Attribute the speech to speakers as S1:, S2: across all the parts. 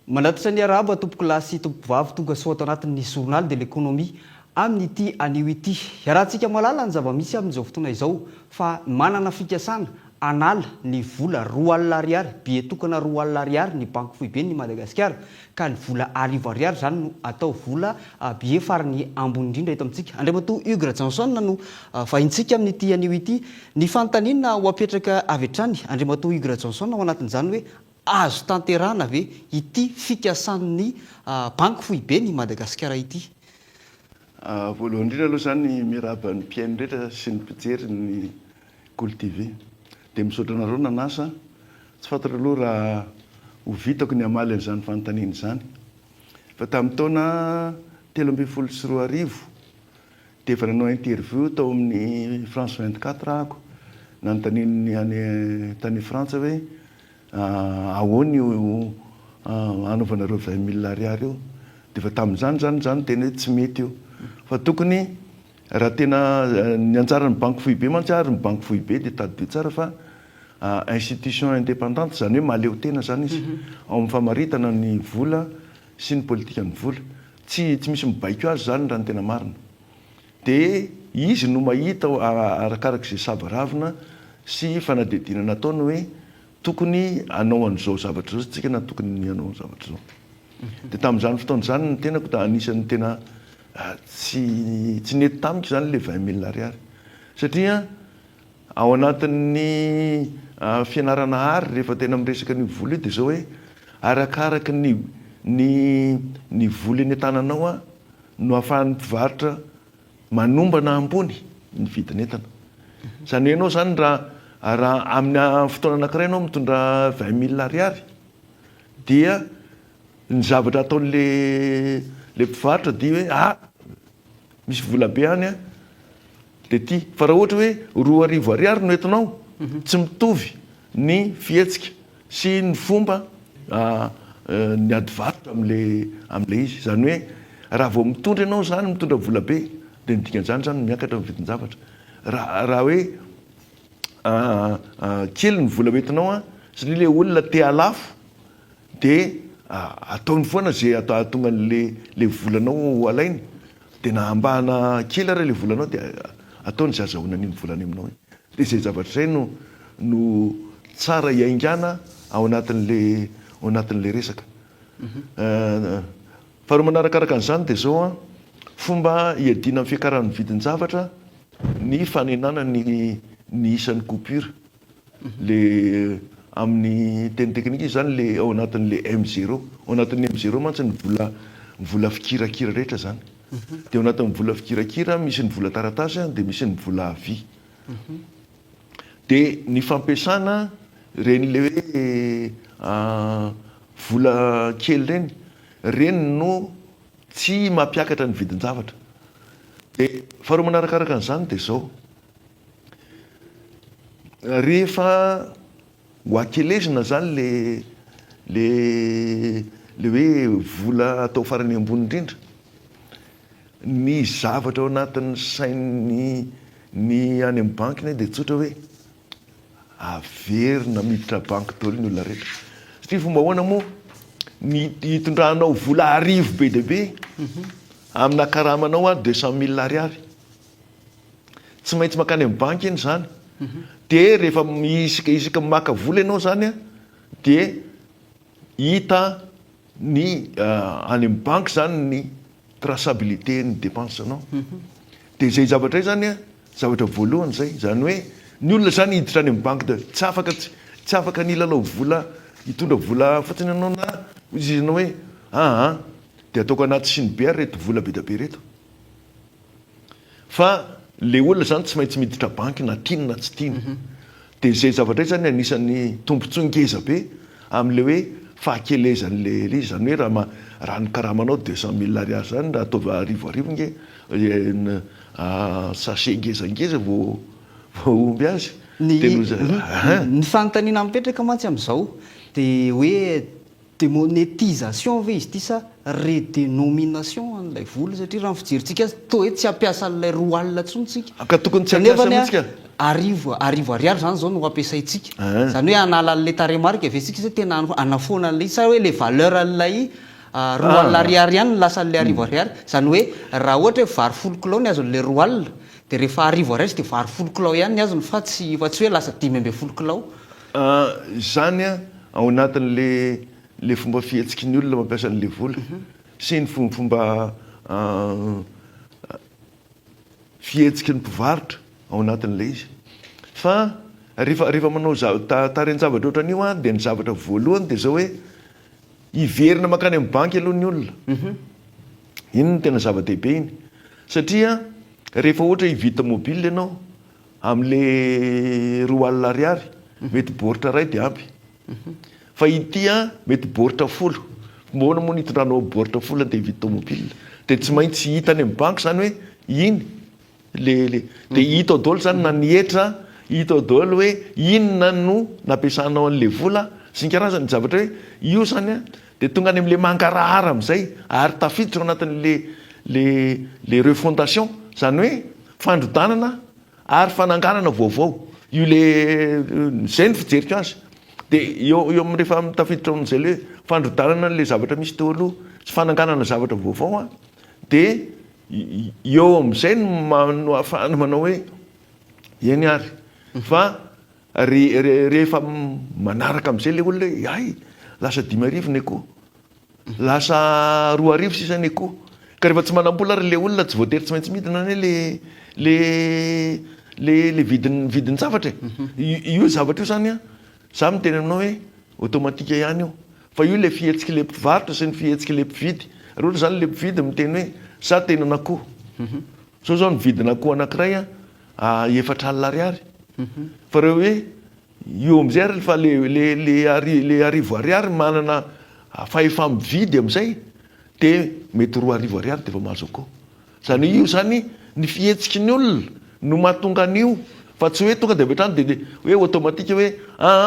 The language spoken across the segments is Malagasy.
S1: Manatitra ny araba tompoko lasy tompoko vavy tonga soa atao anatin'ny journal de l'économie amin'ity anio ity. Iarahantsika malala ny zava-misy amin'izao fotoana izao fa manana fikasana anala ny vola 2 alina ariary, bietokana 2 alina ariary ny banque foibe ny Madagasikara ka ny vola 1000 ariary zany no atao vola bie farany ambony indrindra eto amintsika. Andriamatoa Hugues Johnson no vahintsika amin'ity anio ity. Ny fanontaniana ho apetraka avy hatrany Andriamatoa Hugues Johnson ao anatin'izany hoe azo tanterana ve ity fikasan'ny banque foibe ny Madagasikara ity?
S2: Voalohany indrindra aloha zany miraba ny mpiaino rehetra sy ny mpijery ny Gol TV dia misaotra anareo nanasa, tsy fantatra aloha raha ho vitako ny hamaly an'izany fanontaniana izany. Fa tamin'ny taona 2013 dia efa nanao interview tao amin'ny France 24 ahako, nanontaniany any tany Frantsa hoe ahoana io anaovanareo 20 000 ariary io, dia efa tamin'izany zany tena hoe tsy mety io, fa tokony raha tena ny anjaran'ny banque foibe mantsy ary ny banque foibe dia taddio tsara fa institution indépendante, zany hoe mahaleo tena zany izy ao amin'ny famaritana ny vola sy ny politika ny vola, tsy misy mibaiko azy zany raha ny tena marina. Dia izy no mahita arakarak'izay savaravina sy fanadidina nataony hoe tokony anao an'izao zavatra zao tsika na tokony anao zavatra zao. Dia tamin'izany fotoana zany ny tenako da anisan'ny tena tsy nety tamiko zany le 20 000 ariary, satria ao anatin'ny fianarana ary rehefa tena miresaka ny vola io dia zao hoe arakaraky ny vola eny an-tananao no ahafahan'ny mpivarotra manomba na ambony ny vidin'entana. Zany ianao zany raha amin'ny fotoana anankiray ianao mitondra 20 000 ariary dia ny zavatra ataon'le mpivarotra dia hoe misy vola be any dia ty, fa raha ohatra hoe 2,000 ariary no entinao, tsy mitovy ny fihetsika sy ny fomba ny ady varotra am'le izy. Zany hoe raha vao mitondra ianao zany mitondra vola be dia ny dikan'izany zany miakatra amin'ny vidin-javatra. Raha hoe kely ny vola entinao sy le olona te alafo dia ataony foana zay atonga le volanao alainy, dia na ambahana kely ary le volanao dia ataony zay azahoana an'iny volany aminao. Dia zay zavatra zay no tsara iaingana ao anatin'le resaka. Faharoa manarakaraka an'izany dia zao fomba hiadiana amin'ny fiakaran'ny vidin-javatra ny fanenana ny isan'ny coupure, le amin'ny teny teknika izy zany le ao anatin'le M0, ao anatin'ny M0 mantsy ny vola fikirakira rehetra zany. Dia ao anatin'ny vola fikirakira misy ny vola taratasy dia misy ny vola vy. Dia ny fampiasana reny le hoe vola kely reny no tsy mampiakatra ny vidin-javatra. Dia faharoa manarakaraka an'izany dia zao, rehefa ho akelezina zany le hoe vola atao farany ambony indrindra, ny zavatra ao anatin'ny sainy ny any amin'ny bankiny dia tsotra hoe averina miditra banque daholo ny olona rehetra. Satria fomba ahoana moa ny hitondranao vola 1000 be dia be amina karamanao 200 000 ariary, tsy maintsy makany amin'ny banky iny zany. Dia rehefa isika maka vola ianao zany dia hita ny any amin'ny banky zany ny traçabilité ny dépensenao. Dia zay zavatra zany zavatra voalohany zay, zany hoe ny olona zany hiditra any amin'ny banky dia tsy afaka ny lalao vola, hitondra vola fotsiny ianao na izinao hoe dia ataoko anaty siny be ary reto vola be da be reto. Fa le olona zany tsy maintsy miditra banky na tiany na tsy tiany. Dia zay zavatra zany anisan'ny tombontsoa ngeza be amin'le hoe fahakelezan'le izy, zany hoe raha ny karamanao 200 000 ariary zany raha ataovy 1000 sachet ngezangeza vao omby azy.
S1: Ny fanontaniana mipetraka mantsy amin'izao dia hoe démonétisation ve izy ity sa redénomination n'ilay vola satria raha ny fijerintsika to hoe tsy hampiasa n'ilay roa alina tsontsika
S2: ka tokony tsy hampiasa mihitsika
S1: arivo ariary zany zao no ampiasaitsika zany hoe anala n'lay taremarika avetsika zay tena anafoana n'lay sa hoe le valeur an'lay roa alina ariary ihany lasa n'lay arivo ariary zany hoe raha ohatra hoe vary folo kilao ny azon'lay roa alina de rehefa arivo ariary izy de vary folo kilao ihany ny azony fa tsy hoe lasa 5 kilao
S2: zany ao anatin'le fomba fihetsiky ny olona mampiasa n'le vola sy ny fomba fihetsiky ny mpivarotra ao anatin'le izy fa rehefa manao tarenyjavatra ohatran'io a de ny zavatra voalohany de zao hoe iverina makany amin'ny banky aloha ny olona iny no tena zava-dehibe iny satria rehefa ohatra hivita mobile ianao am'le roa alina ariary mety boritra ray de ampy fa ity a mety boritra folo mbona moa nitondranao boritra folo de hivita mobile de tsy maintsy hita any amin'ny banky zany hoe iny de hita ao daholo zany na nietra hita ao daholo hoe inona no nampiasanao an'le vola sy ny karazany zavatra hoe io zany a de tonga any am'le mankarahara am'izay ary tafiditra ao anatin'le refondation zany hoe fandrodanana ary fananganana vaovao io le zay ny fijeriko azy de eo amin'ny rehefa tafiditra amin'izay le fandrodanana le zavatra misy teo aloha sy fananganana zavatra vaovao a de eo am'izay no ahafahana manao hoe eny ary fa rehefa manaraka am'izay le olona hoe ay lasa 5 ny akoho lasa 2 sisa ny akoho ka rehefa tsy manam-bola ary le olona tsy voatery tsy maintsy midina ny le vidiny zavatra io zavatra io zany a za miteny aminao hoe automatika ihany io fa io le fihetsiky le mpivarotra sy ny fihetsiky le mpividy ary ohatra zany le mpividy miteny hoe za tena n'akoho zao ny vidina akoho anankiray a 4 alina ariary fa reo hoe io am'izay ary fa le arivo ariary manana fahefa mividy am'izay de mety 2 arivo ariary de efa mahazo akoho zany io zany ny fihetsiky ny olona no mahatonga an'io fa tsy hoe tonga de abetrany de hoe automatika hoe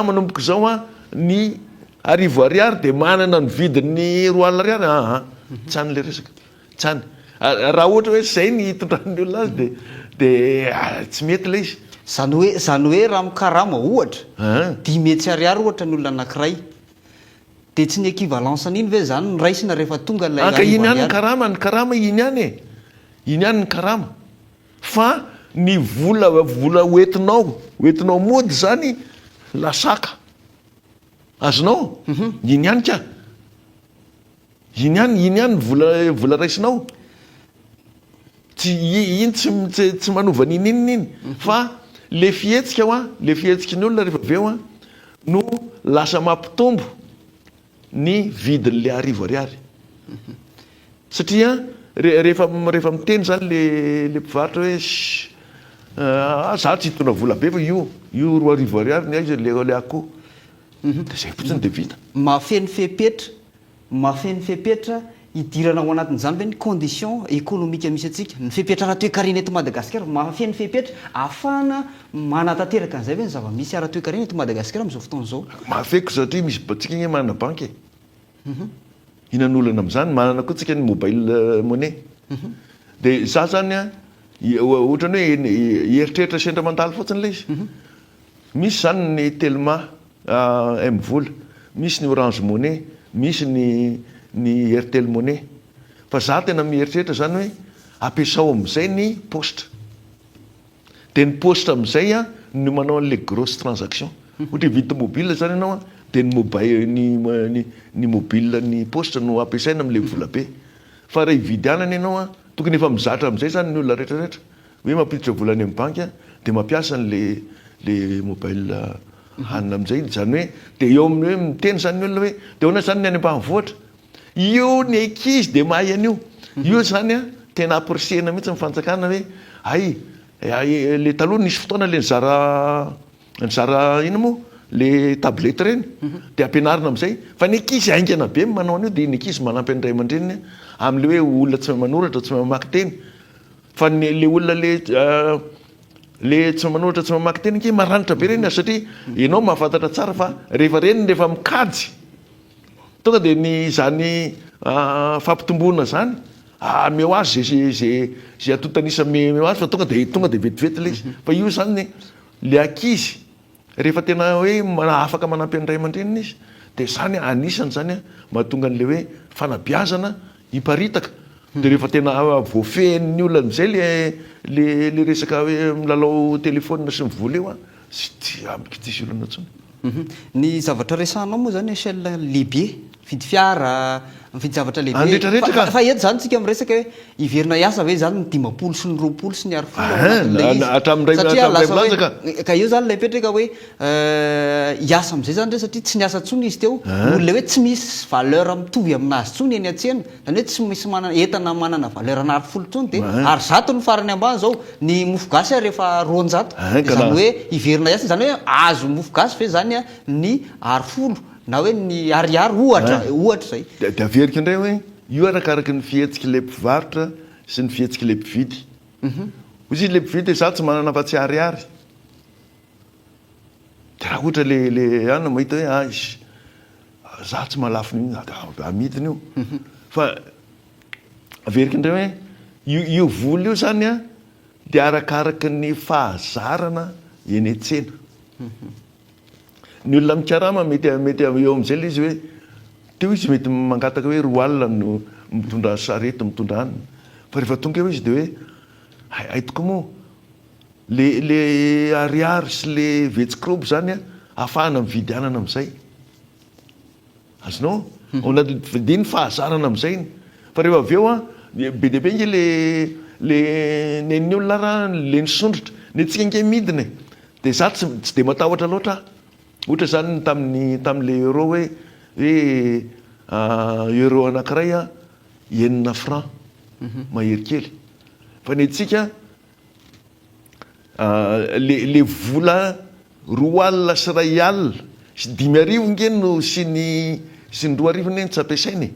S2: manomboka zao a ny arivo ariary de manana ny vidiny 2 alina ariary tsany le resaka tsany raha ohatra hoe zay ny tondrany olona azy de tsy mety le izy
S1: zany hoe raha mikarama ohatra 10 ariary ohatra ny olona anankiray de tsy ny équivalence an'iny ve zany raisina rehefa tonga
S2: ka iny ihany ny karama iny ihany ny karama fa ny vola oentinao mody zany lasaka azonao iny ihany ka iny ihany vola raisinao iny tsy manovany iny fa le fihetsika le fihetsiky ny olona rehefa aveo no lasa mampitombo ny vidin'le arivo ariary satria rehefa miteny zany le mpivarotra hoe za tsy hitondra vola be fa io 2 arivo ariary ny aizy le akoho de zay fotsiny de vita
S1: mafeny fepetra idirana ao anatin'izany ve ny condition économique misy atsika ny fepetra ara-toekarena eto Madagasikara mafeny fepetra ahafahana manatanteraka an'izay ve ny zava-misy ara-toekarena eto Madagasikara amin'izao fotoana zao
S2: mafeko satria misy batsika iny manana banky hinan'olana am'izany manana koa tsika ny mobile monnaie de za zany a ohatrany hoe eritreritra sendra mandalo fotsiny le izy misy zany ny telma mvola misy ny orange monnaie misy ny airtel monnaie fa za tena mieritreritra zany hoe ampiasao am'izay ny poste de ny poste am'izay a no manao an'le grosse transaction ohatra vita mobile zany ianao a de ny mobile ny poste no ampiasaina am'le vola be fa raha hividy anany ianao a tokony efa mizatra am'izay zany ny olona rehetrarehetra hoe mampiditra volany amin'ny banky de mampiasa le mobile hanina am'izay zany hoe de eo amin'ny hoe miteny zany ny olona hoe de hoana zany ny any ambanivohatra io ny ankizy de mahay an'io io zany a tena appréciena mihitsy mifanjakana hoe le taloha nisy fotoana le nizara ino moa le tablety reny de ampianarina am'izay fa ny ankizy aingana be manao an'io de ny ankizy manampy an'ray aman-dreniny am'le hoe olona tsy mahay manoratra tsy mahay mamaky teny fa le olona le tsy manoratra tsy mamaky teny ke maranitra be reny satria ianao mahafantatra tsara fa rehefa mikajy tonga de ny zany fampitomboana zany meo azy zay atotanisa meo azy fa tonga de vetivety le izy fa io zany le ankizy rehefa tena hoe afaka manampy an'ray aman-drenina izy de zany anisany zany mahatonga an'le hoe fanabiazana hiparitaka de rehefa tena voafehin'ny olona am'izay le resaka hoe milalao telefônina sy mivola eo sy tsisy olana tsony.
S1: Ny zavatra resanao moa zany échelle lehibe vidy fiara mividy zavatra lehibe fa eto zany tsika miresaka hoe iverina hiasa ve zany ny 50 sy ny 20 sy ny 60 ka io zany lay petraka hoe hiasa am'izay zany re satria tsy niasa tsony izy teo olona hoe tsy misy valeur mitovy aminazy tsony eny an-tsena zany hoe tsy misy entana manana valeur ana 10 tsony de ary 100 ny farany ambany zao ny mofo gasy rehefa 200 zany hoe iverina hiasa zany hoe azo mofo gasy ve zany ny 10 na hoe ny ariary ohatra zay
S2: de averika indray hoe io arakaraky ny fihetsika le mpivarotra sy ny fihetsika le mpividy ozy le mpividy za tsy manana fa tsy ariary de raha ohatra le ana mahita hoe za tsy malafo amidiny io fa averika indray hoe io vola io zany de arakaraky ny fahazarana eny an-tsena ny olona mikarama mety eo am'izay le izy hoe teo izy mety mangataka hoe 2 alina no mitondra sarety mitondra anina fa rehefa tonga eo izy de hoe aitoko moa le ariary sy le vetsikrobo zany ahafahana mividy anana am'izay azonao ao anaty vidiny fahazarana am'izay fa rehefa avy eo be de be nge le nen'ny olona raha le nisondrotra ny tsika nge midina de za tsy de matahotra loatra ohatra zany tam'le euro hoe euro anankiray 9 francs mahery kely fa ny tsika le vola 2 alina sy 2 alina sy 5 arivo nge no sy ny 2 arivo neny tsy ampiasainy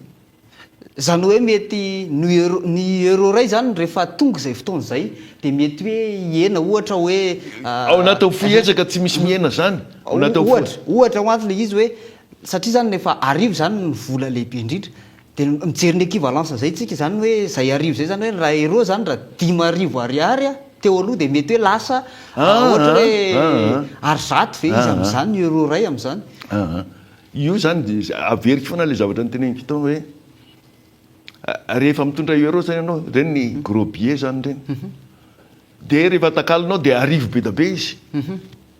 S1: zany hoe mety ny euro ray zany rehefa tonga zay fotoana zay de mety hoe iena ohatra hoe
S2: ao anaty fihetsaka tsy misy miena zany
S1: ohatra hoantony le izy hoe satria zany rehefa arivo zany ny vola lehibe indrindra de mijery ny équivalence zay tsika zany hoe zay arivo zay zany hoe raha euro zany raha 5 arivo ariary teo aloha de mety hoe lasa ohatra hoe arizato ve izy am'izany euro ray am'izany
S2: io zany de averiky foana le zavatra nyteneniko tao hoe rehefa mitondra euro zany ianao reny ny gros billet zany reny de rehefa takalinao de arivo be da be izy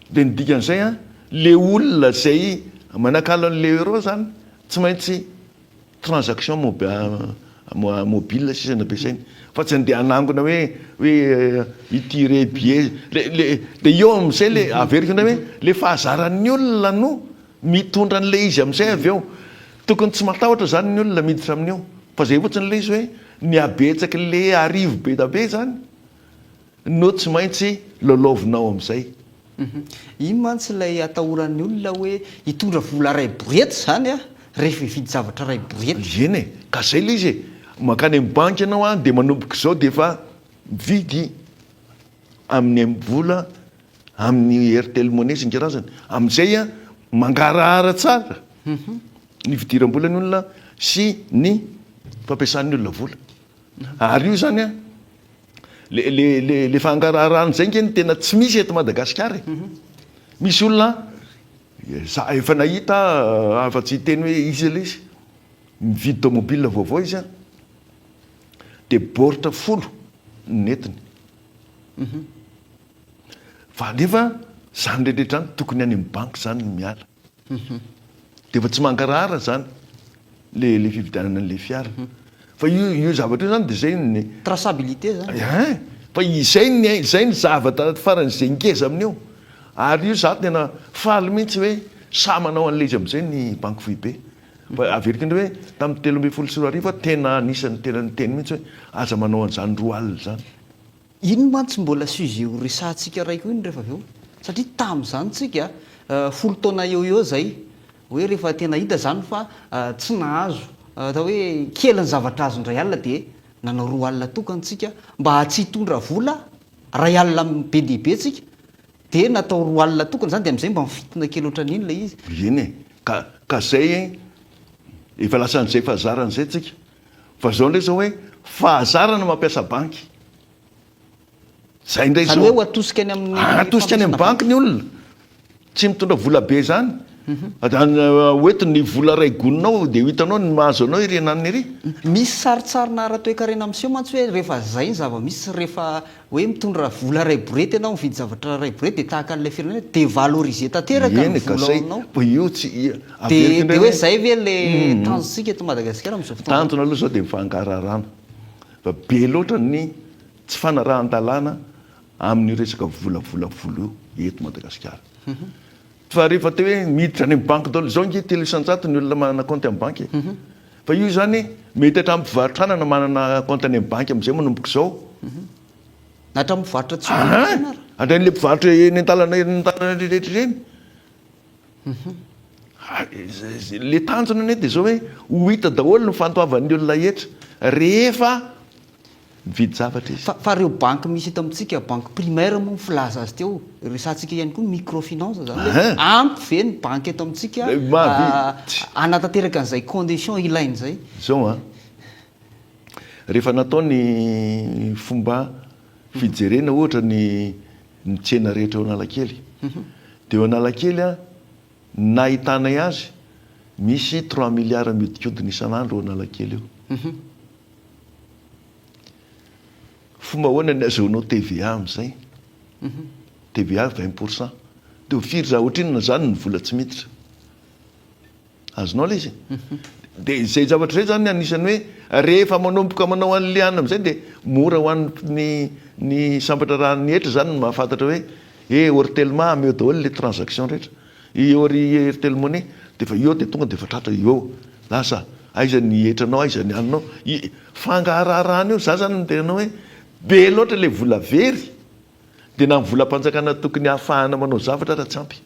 S2: de ny dikan'izay le olona zay manakalo an'le euro zany tsy maintsy transaction mobile sisa ny ampiasainy fa tsy andeha anangona hoe itire billet de eo am'izay le averika indray hoe le fahazaran'ny olona no mitondra an'le izy am'izay avy eo tokony tsy matahotra zany ny olona miditra amin'io fa zay fotsiny le izy hoe ny abetsaky le arivo be da be zany no tsy maintsy lolovinao am'izay
S1: ino mantsy lay atahoran'ny olona hoe hitondra vola ray borety zany rehefa hividy zavatra ray borety
S2: eny ka zay le izy makany amin'ny banky ianao de manomboka zao de efa mividy amin'ny vola amin'ny airtel monnaie sy ny karazany am'izay mangarahara tsara ny fidiram-bola ny olona sy ny fampiasan'ny olona vola ary io zany le fangaraharahan' zay nge ny tena tsy misy eto Madagasikara misy olona za efa nahita afa-tsy teny hoe izy le izy mividy tomobile vaovao izy de boritra 10 netiny fa nefa zany rehetrarehetra any tokony any amin'ny banky zany miala de fa tsy mangarahara zany le fividianana an'le fiara fa io zavatra io zany de zay ny
S1: traçabilité zany
S2: fa zay ny zavatra farany zay ngeza amin'io ary io za tena faly mihitsy hoe sa manao an'le izy am'izay ny banque FIB fa averika indray hoe tamin'ny 13 tena anisany tena nyteny mihitsy hoe aza manao an'izany 2 alina zany
S1: ino mantsy mbola sujet ho resantsika raiky iny rehefa avy eo satria tam'izany tsika 10 taona eo zay hoe rehefa tena hita zany fa tsy nahazo atao hoe kely ny zavatra azo ndray alina de nanao 2 alina tokantsika mba tsy hitondra vola ray alina be dehibe tsika de natao 2 alina tokana zany de am'izay mba mifitina kely ohatran'iny le izy
S2: eny ka zay efa lasan'izay fahazaran'izay tsika fa zao ndray zao hoe fahazarana mampiasa banky zay ndray
S1: zany hoe atosika any amin'ny
S2: atosika any amin'ny banky ny olona tsy mitondra vola be zany oety ny vola ray gononao de hitanao ny mahazo anao irenanny ry
S1: misy saritsarina ara-toe-karena am'seo mantsy hoe rehefa zay ny zava-misy rehefa hoe mitondra vola ray borety ianao mividy zavatra ray borety de tahaka an'ilay firenena de valoriser tanteraka ny vola anao
S2: io tsy
S1: de hoe zay ve le tanjonsika eto Madagasikara am'izao fotoana
S2: tanjona aloha zao de mifangararana fa be loatra ny tsy fanarahan-dalàna amin'ny resaka volavolavo eto Madagasikara fa rehefa te hoe miditra any amin'ny banky daholo zao nge telo isan-jato ny olona manana compte amin'ny banky fa io zany mety hatramin'ny mpivarotranana manana compte any amin'ny banky am'izay manomboka zao
S1: na hatramin'ny mpivarotra tsy
S2: andran'le mpivarotra eny an-dalana rehetra ireny le tanjona ane de zao hoe ho hita daholo ny fantoavan'ny olona etra rehefa mividy zavatra izy
S1: fa reo banky misy eto amintsika banky primaire moa filaza azy teo resantsika ihany koa microfinance zany hoe ampy ve ny banky eto amintsika anatanteraka an'izay condition ilainy zay
S2: zao rehefa natao ny fomba fijerena ohatra ny tsena rehetra eo Analakely de eo Analakely nahitanay azy misy 3 milliards miodikodina isan'andro eo Analakely eo fomba hoana ny azaonao TVA am'izay TVA 20% de firy za ohatrinona zany ny vola tsy miditra azonao le izy de zay zavatra zay zany anisany hoe rehefa manomboka manao an'le any am'izay de mora ho ny sambatra raha ny etra zany no mahafantatra hoe Airtelma ameo daholo le transaction rehetra Airtel Money de fa io de tonga de fatratra io lasa aiza ny etranao aiza ny aninao fangararana io za zany tenanao hoe be loatra le vola very de na volam-panjakana tokony ahafahana manao zavatra raha tsy ampy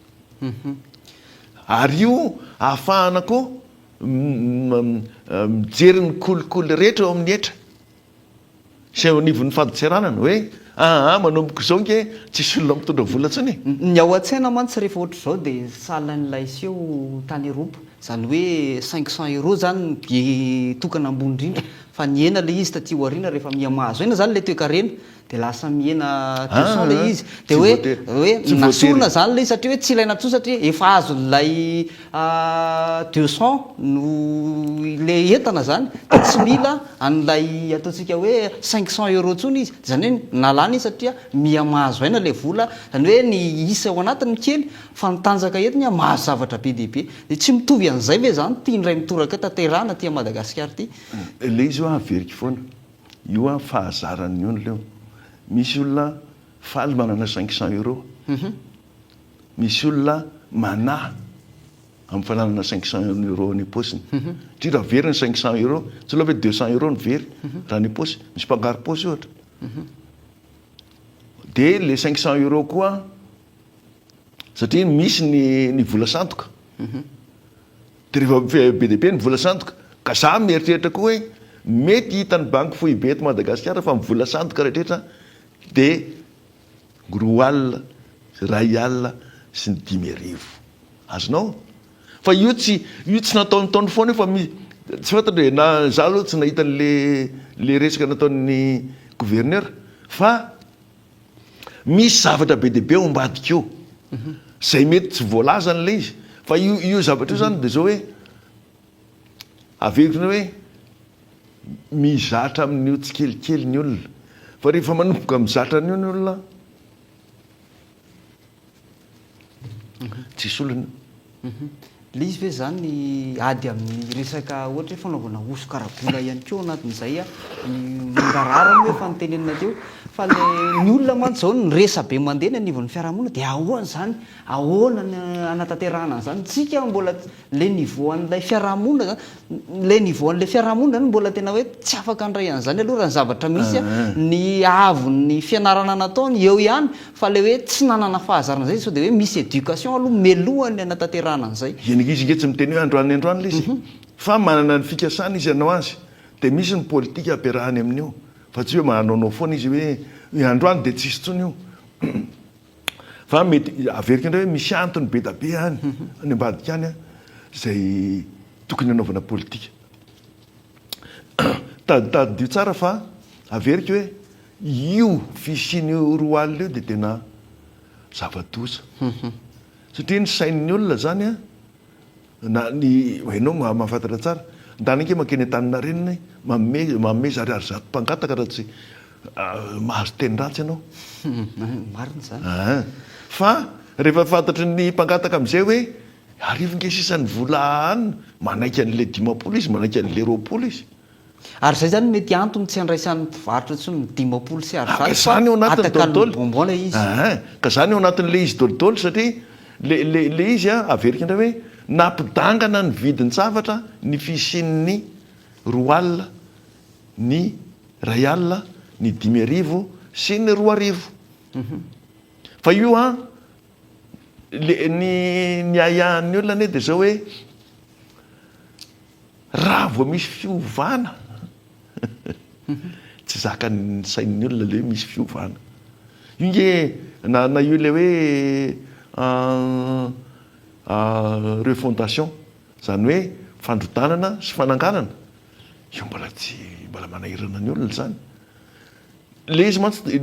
S2: ary io ahafahana koa mijery ny kolikoly rehetra eo amin'ny etra sy anivon'ny fadotseranana hoe manomboka zao nke tsisy olona mitondra vola tsiny
S1: ny ao an-tsaina mantsy rehefa ohatra zao de salan'ilay seo tany Eropa zany hoe 500 € zany tokana ambony indrindra fa niena le izy taty aoriana rehefa miamahazo ena zany le toe-karena de lasa miena 200 le izy de hoe nasorona zany le satria hoe tsy ilaina tso satria efa azo lay 200 no le entana zany de tsy mila an'lay ataontsika hoe 500 € tsony izy zany hoe nalany satria miamahazo aina le vola zany hoe ny isa ao anatiny kely fa nitanjaka etiny mahazo zavatra be dehibe de tsy mitovy an'izay ve zany tia ndray mitoraka tanterana ty Madagasikara ty
S2: le izy io averiky foana io fahazaran'ny olona eo misy olona faly manana 500 €. Misy olona manahy amin'ny fananana 500 € ny paosiny. Tsy raha very ny 500 €, tsy loha hoe 200 € ny very raha ny paosy, misy mpangaro paosy ohatra. De le 500 € koa satria misy ny vola sandoka. De rehefa be dia be ny vola sandoka, ka za mieritreritra koa hoe mety hitan'ny banky fohibe eto Madagasikara fa mivola sandoka rehetrarehetra de 3 alina, 2 alina sy ny 5,000. Azonao? Fa io tsy nataon'ny foana fa tsy fantatra hoe na za aloha tsy nahita le resaka nataon'ny gouverneur fa misy zavatra be dia be ao ambadika eo. Zay mety tsy voalaza an'le izy fa io zavatra io zany de zao hoe avekotrany hoe mizatra amin'io tsikelikely ny olona fa rehefa manomboka mizatra an'io ny olona tsisy olona.
S1: Le izy ve zany ady amin'ny resaka ohatra hoe fanaovana osokarabola ihany koa anatin'izay mangararana hoe fanotenenina teo fa ny olona mantsy zao ny resa be mandeha ny anivon'ny fiarahamonina de ahoana zany ahoana ny anatanterahana zany tsika mbola le niveau an'ilay fiarahamonina le niveau an'ilay fiarahamonina zany mbola tena hoe tsy afaka andray an'izany aloha raha ny zavatra misy ny avon'ny fianarana nataony eo ihany fa le hoe tsy nanana fahazarana zay sao de hoe misy éducation aloha melohany anatanterahana an'izay
S2: izy nge tsy miteny hoe androany le izy fa manana ny fikasana izy anao azy de misy ny politika ampiarahany amin'io fa tsy hoe mahanaonao foana izy hoe androany de tsisy tsony io fa mety averika indray hoe misy antony be da be any any ambadika any zay tokony anaovana politika tadidio tsara fa averika hoe io fisian'io roa alina io dia tena zava-doza satria ny sain'ny olona zany a na ny hainao mahafantatra tsara ntanake makeny an-tanina renina maome zariary zato mpangataka raha tsy mahazo teny ratsy ianao
S1: marina zany
S2: fa rehefa fantatry ny mpangataka amin'izay hoe arivonge sisan'ny vola anina manaiky an'le 10 izy manaiky an'le 20 izy
S1: ary zay zany mety antony tsy andraisan'ny mpivarotra tsy ny 10 sy ary
S2: zany eo anatin'ny dolidoly
S1: bonbon izy
S2: ka zany eo anatin'le izy dolidoly satria le izy a averika indray hoe nampidangana ny vidiny zavatra ny fisian'ny 2 alina ny 1 alina ny 5,000 sy ny 2,000 fa io a ny ayahan'ny olona ane dia zao hoe raha vo misy fiovana tsy zaka ny sain'ny olona le hoe misy fiovana io nge na io le hoe refondation zany hoe fandrotanana sy fananganana io mbola manahirana ny olona zany le izy mantsy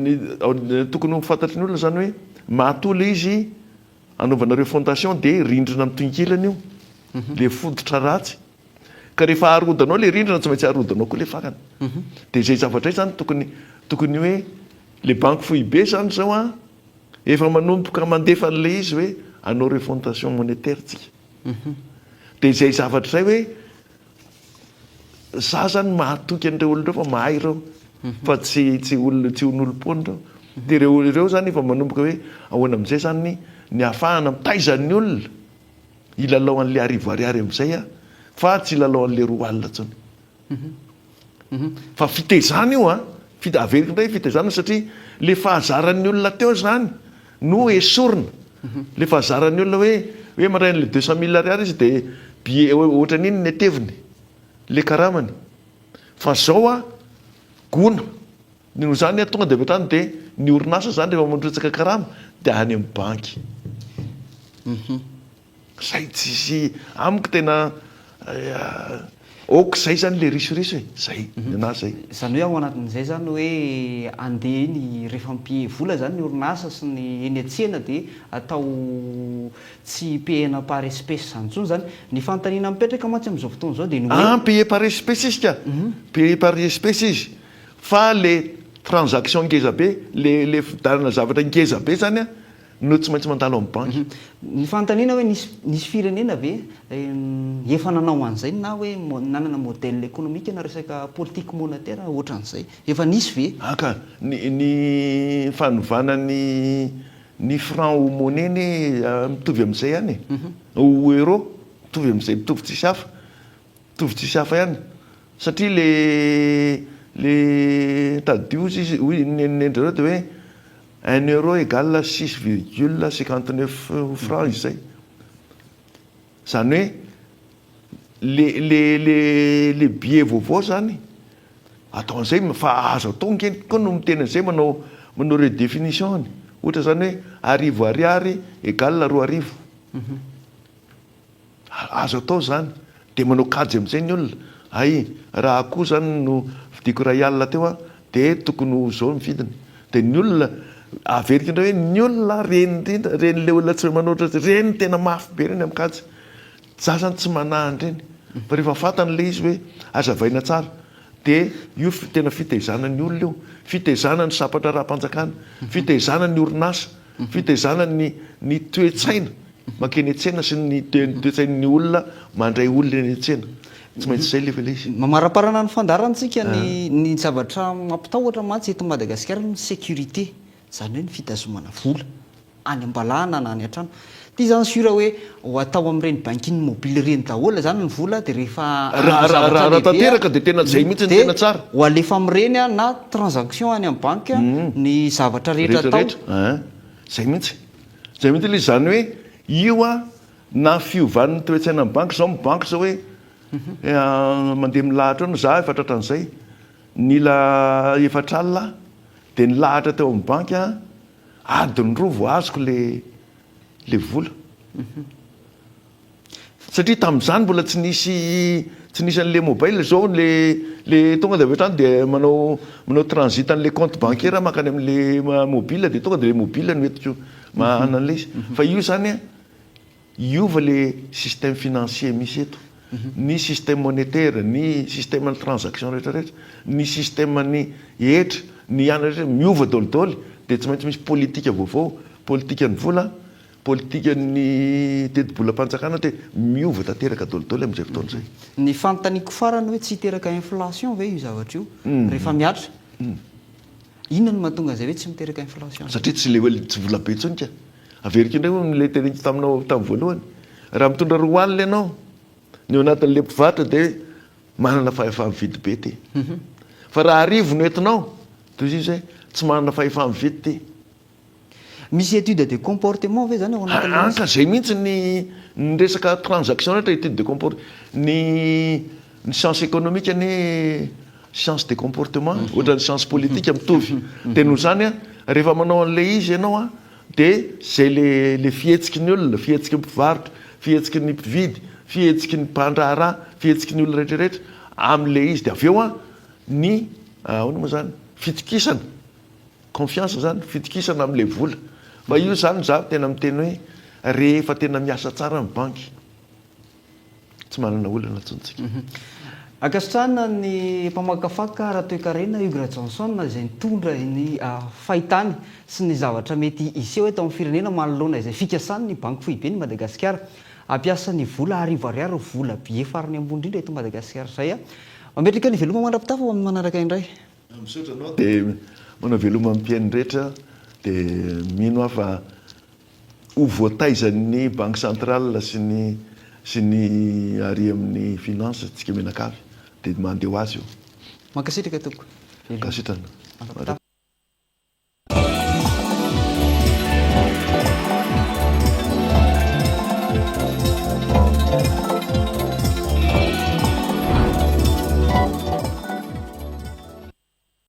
S2: tokony fantatry ny olona zany hoe mahatola izy anaovana refondation dia rindrina mitonkilana io le fodotra ratsy ka rehefa arodanao le rindrina tsy maintsy arodanao koa le fakana dia zay zavatra zany tokony hoe le banque foibe zany zao a efa manomboka mandefa n'le izy hoe anao refondation monétaire tsika dia zay zavatra zay hoe za zany mahatoky an'ireo olonreo fa mahay reo fa tsy on'olom-pony reo dia ireo zany efa manomboka hoe ahoana amin'izay zany ny ahafahana mitaizan'ny olona ilalao an'le arivoariary amin'izay a fa tsy ilalao an'le 2 alina tsony fa fitezana io a averika indray fitezana satria le fahazaran'ny olona teo zany no esorina le fahazaran'ny olona hoe marain'le 200,000 ariary izy dia bie ohatra n'iny ny ateviny le karamany fa zao a gona no zany a tonga de avy hatrany dia ny orinasa zany rehefa mandrotsaka karama dia any amin'ny banky zay tsisy amiko tena oko zay zany le risoriso e zay na zay
S1: zany hoe ao anatin'izay zany hoe andeha iny rehefa mipie vola zany ny orinasa sy ny eny atsena dia atao tsy payena par espèce zany ntsony zany ny fanontaniana mipetraka mantsy amin'izao fotoana zao dia ny hoe
S2: paye par espèce izy ka paye par espèce izy fa le transaction ngeza be le fidarana zavatra ngeza be zany a no tsy maintsy mandalo amin'ny banky
S1: ny fanontaniana hoe nisy firenena ve efa nanao an'izay na hoe nanana modèle économique na resaka politique monétaire ohatran'izay efa nisy ve
S2: aka ny fanovana ny franc ho monnaie ny mitovy amin'izay ihany ho euro mitovy amin'izay mitovy tsisy hafa ihany satria le tadio izy nendreo dia hoe 1 euro égale 6,59 francs izy zay zany hoe le billet vaovao zany atao an'izay fa azo atao nkeny koa no miteny an'izay manao redéfinition ohatra zany hoe arivo ariary égale 2,000 azo atao zany dia manao kajy amin'izay ny olona ay raha akoho zany no vidiko 1 alina teo a dia tokony ho zao ny vidiny dia ny olona averika indray hoe ny olona renyle olona tsy manoatra reny tena mafy be reny amikajy za zany tsy manahany reny fa rehefa fantany le izy hoe azavaina tsara dia io tena fitezana ny olona io fitezana ny sapatra raha-mpanjakana fitezana ny orinasa fitezana ny toetsaina makeny an-tsena sy ny toetsain'ny olona mandray olona eny an-tsena tsy maintsy zay lefa le izy
S1: mamaraparana ny fandarantsika ny zavatra mampitahotra mantsy eto Madagasikara ny sécurité zany hoe ny fitazomana vola any ambalana na any an-trano tia zany sura hoe ho atao amin'ireny bankiny mobile reny daholo zany ny vola dia rehefa
S2: raha tanteraka dia tena zay mihitsy ny tena tsara
S1: ho alefa amin'ireny a na transaction any amin'ny banky a ny zavatra rehetra atao
S2: zay mihitsy le zany hoe io a na fiovan'ny toetsaina amin'ny banky zao banky zao hoe mandeha milahatra ao za efa tratran'izay nila efatra alina dia ny lahatra teo amin'ny banky a adiny 2 vo azoko le vola satria tamin'izany mbola tsy tsy nisy an'le mobile zao le tonga de avy hatrany de manao transit an'le compte bancaire makany am'le mobile de tonga de le mobile no etiko mahana an'le izy fa io zany a iova le système financier misy eto ny système monétaire ny système ny transaction rehetrarehetra ny système ny hetra ny ana rehetra miova daholodaholy de tsy maintsy misy politika vaovao politika ny vola politika ny teti-bola-panjakana te miova tanteraka daholodaholy am'izay fotoana zay
S1: ny fanontaniako farany hoe tsy hiteraka inflation ve io zavatra io rehefa miatra inona no mahatonga zay hoe tsy miteraka inflation
S2: satria tsy le hoe tsy vola be tsonika averiko indray hoe le teneniko taminao tamin'ny voalohany raha mitondra roa alina ianao ny eo anatin'le mpivarotra de manana fahefa-mividy be ty fa raha arivo no entinao toy izy hoe tsy manana fahefa-mividy ty
S1: misy étude de comportement ve zany ao anatin'le
S2: anka zay mihitsy ny resaka transaction rehetra étude de comportement ny science économique ny science de comportement ohatra ny science politique mitovy de noho zany a rehefa manao an'le izy ianao a de zay le fihetsiky ny olona fihetsiky ny mpivarotra fihetsiky ny mpividy fihetsiky ny mpandraharaha fihetsiky ny olona rehetrarehetra am'le izy de avy eo a ny ahoana moa zany fitokisana confiance zany fitokisana am'le vola fa io zany za tena miteny hoe rehefa tena miasa tsara ny banky tsy manana olana tsontsika
S1: akasitrana ny mpamakafaka raha toe-karena Hugues Johnson izay nitondra ny fahitany sy ny zavatra mety iseho eto amin'ny firenena manoloana izay fikasany ny banky fohibe ny Madagasikara ampiasa ny vola arivo ariary vola be farany ambony indrindra eto Madagasikara zay a mametraka ny veloma mandrapitafa amin'ny manaraka indray
S2: misaotra anao de manao veloma amin'ny mpiainy rehetra de mino aho fa ho voataizan'ny banque centrale sy ny ary amin'ny finance tsika menakavy de mandeha ho azy io
S1: mankasitraka toko
S2: kasitrana